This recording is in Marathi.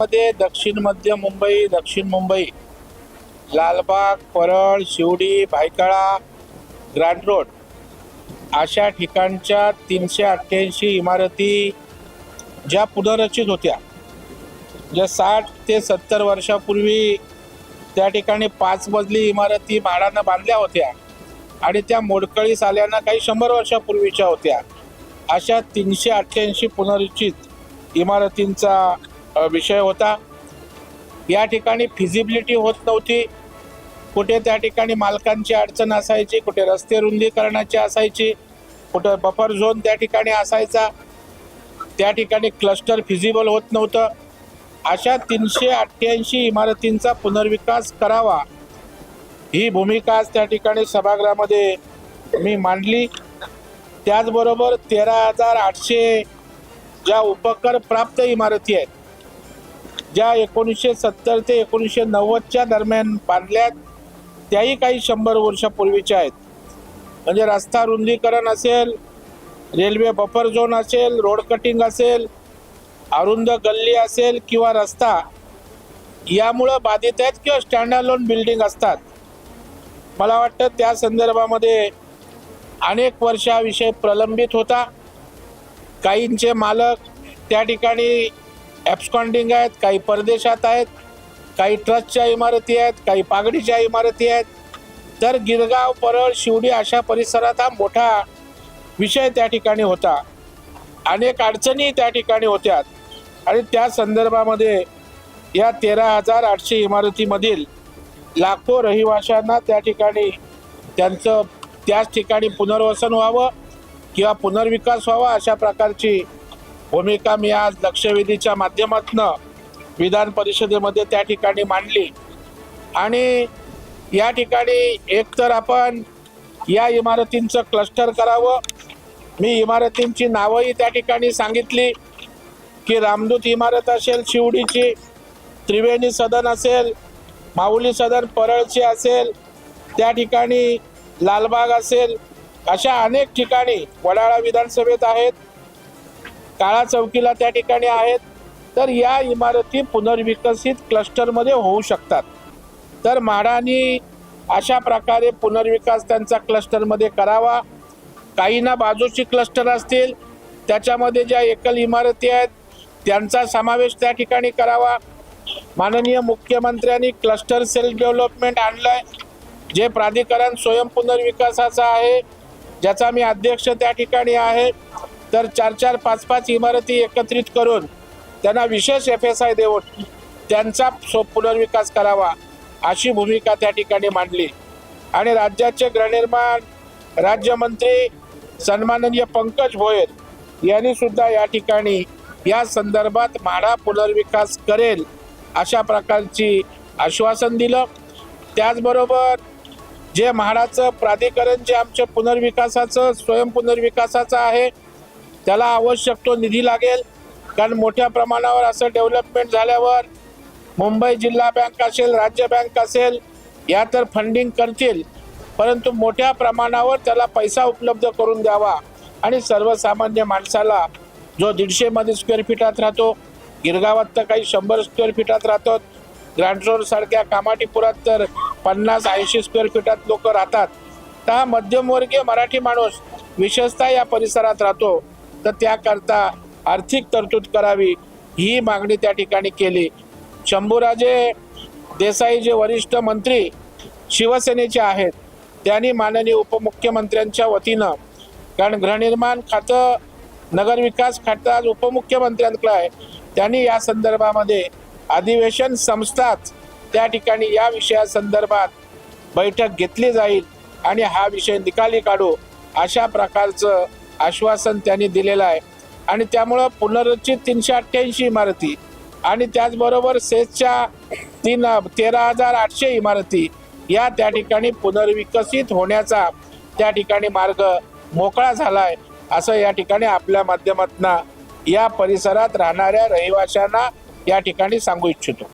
मध्ये दक्षिण मध्य मुंबई, दक्षिण मुंबई, लालबाग, परळ, शिवडी, भायखळा, ग्रँड रोड अशा ठिकाणच्या 388 इमारती ज्या पुनर्रचित होत्या, ज्या 60 ते 70 वर्षापूर्वी त्या ठिकाणी 5 मजली इमारती भाड्यानं बांधल्या होत्या आणि त्या मोडकळीस आल्यानं काही 100 वर्षापूर्वीच्या होत्या. अशा 388 पुनर्रचित इमारतींचा विषय होता. या ठिकाणी फिजिबिलिटी होत नव्हती. कुठे त्या ठिकाणी मालकांची अडचण असायची, कुठे रस्ते रुंदीकरणाची असायची, कुठे बफर झोन त्या ठिकाणी असायचा, त्या ठिकाणी क्लस्टर फिजिबल होत नव्हतं. अशा 388 इमारतींचा पुनर्विकास करावा ही भूमिका आज त्या ठिकाणी सभागृहामध्ये मी मांडली. त्याचबरोबर 13,800 ज्या उपकर प्राप्त इमारती आहेत, ज्या 1970 ते 1990च्या दरम्यान बांधल्यात, त्याही काही 100 वर्षापूर्वीच्या आहेत. म्हणजे रस्ता रुंदीकरण असेल, रेल्वे बफर झोन असेल, रोड कटिंग असेल, अरुंद गल्ली असेल किंवा रस्ता, यामुळं बाधित आहेत किंवा स्टँड अलोन बिल्डिंग असतात. मला वाटतं त्या संदर्भामध्ये अनेक वर्ष हा विषय प्रलंबित होता. काहींचे मालक त्या ठिकाणी ॲब्स्कॉन्डिंग आहेत, काही परदेशात आहेत, काही ट्रस्टच्या इमारती आहेत, काही पागडीच्या इमारती आहेत. तर गिरगाव, परळ, शिवडी अशा परिसरात हा मोठा विषय त्या ठिकाणी होता. अनेक अडचणी त्या ठिकाणी होत्या आणि त्या संदर्भामध्ये या 13,800 इमारतीमधील लाखो रहिवाशांना त्या ठिकाणी त्यांचं त्याच ठिकाणी पुनर्वसन व्हावं किंवा पुनर्विकास व्हावा, अशा प्रकारची भूमिका मी आज लक्षवेधीच्या माध्यमातून विधान परिषदेमध्ये त्या ठिकाणी मांडली. आणि या ठिकाणी एकतर आपण या इमारतींचं क्लस्टर करावं. मी इमारतींची नावंही त्या ठिकाणी सांगितली की रामदूत इमारत असेल शिवडीची, त्रिवेणी सदन असेल, माऊली सदन परळची असेल, त्या ठिकाणी लालबाग असेल, अशा अनेक ठिकाणी वडाळा विधानसभेत आहेत, काळा चौकीला त्या ठिकाणी आहेत. तर या इमारती पुनर्विकसित क्लस्टरमध्ये होऊ शकतात. तर म्हाडानी अशा प्रकारे पुनर्विकास त्यांचा क्लस्टरमध्ये करावा. काही ना बाजूची क्लस्टर असतील, त्याच्यामध्ये ज्या एकल इमारती आहेत त्यांचा समावेश त्या ठिकाणी करावा. माननीय मुख्यमंत्र्यांनी क्लस्टर सेल्फ डेव्हलपमेंट आणलंय, जे प्राधिकरण स्वयं पुनर्विकासाचं आहे, ज्याचा मी अध्यक्ष त्या ठिकाणी आहे. तर 4-4, 5-5 इमारती एकत्रित करून त्यांना विशेष FSI देऊन त्यांचा पुनर्विकास करावा, अशी भूमिका त्या ठिकाणी मांडली. आणि राज्याचे गृहनिर्माण राज्यमंत्री सन्माननीय पंकज भोयर यांनी सुद्धा या ठिकाणी या संदर्भात म्हाडा पुनर्विकास करेल अशा प्रकारची आश्वासन दिलं. त्याचबरोबर जे म्हाडाचं प्राधिकरण जे आमच्या पुनर्विकासाचं स्वयं पुनर्विकासाचं आहे, त्याला आवश्यक तो निधी लागेल. कारण मोठ्या प्रमाणावर असं डेव्हलपमेंट झाल्यावर मुंबई जिल्हा बँक असेल, राज्य बँक असेल, या तर फंडिंग करतील, परंतु मोठ्या प्रमाणावर त्याला पैसा उपलब्ध करून द्यावा. आणि सर्वसामान्य माणसाला जो 150 मध्ये स्क्वेअर फीटात राहतो, गिरगावात तर काही 100 स्क्वेअर फीटात राहतात, ग्रँड रोड सारख्या कामाठीपुरात तर 50-80 स्क्वेअर फीटात लोक राहतात. तर हा मध्यमवर्गीय मराठी माणूस विशेषतः या परिसरात राहतो. तर त्याकरता आर्थिक तरतूद करावी ही मागणी त्या ठिकाणी केली. शंभूराजे देसाई जे वरिष्ठ मंत्री शिवसेनेचे आहेत, त्यांनी माननीय उपमुख्यमंत्र्यांच्या वतीनं, कारण गृहनिर्माण खातं, नगरविकास खातं आज उपमुख्यमंत्र्यांकडे आहे, त्यांनी या संदर्भामध्ये अधिवेशन संस्थाच त्या ठिकाणी या विषयासंदर्भात बैठक घेतली जाईल आणि हा विषय निकाली काढू, अशा प्रकारचं आश्वासन त्यांनी दिलेलं आहे. आणि त्यामुळं पुनर्रचित 388 इमारती आणि त्याचबरोबर सेसच्या 13,800 इमारती या त्या ठिकाणी पुनर्विकसित होण्याचा त्या ठिकाणी मार्ग मोकळा झाला आहे, असं या ठिकाणी आपल्या माध्यमातून या परिसरात राहणाऱ्या रहिवाशांना या ठिकाणी सांगू इच्छितो.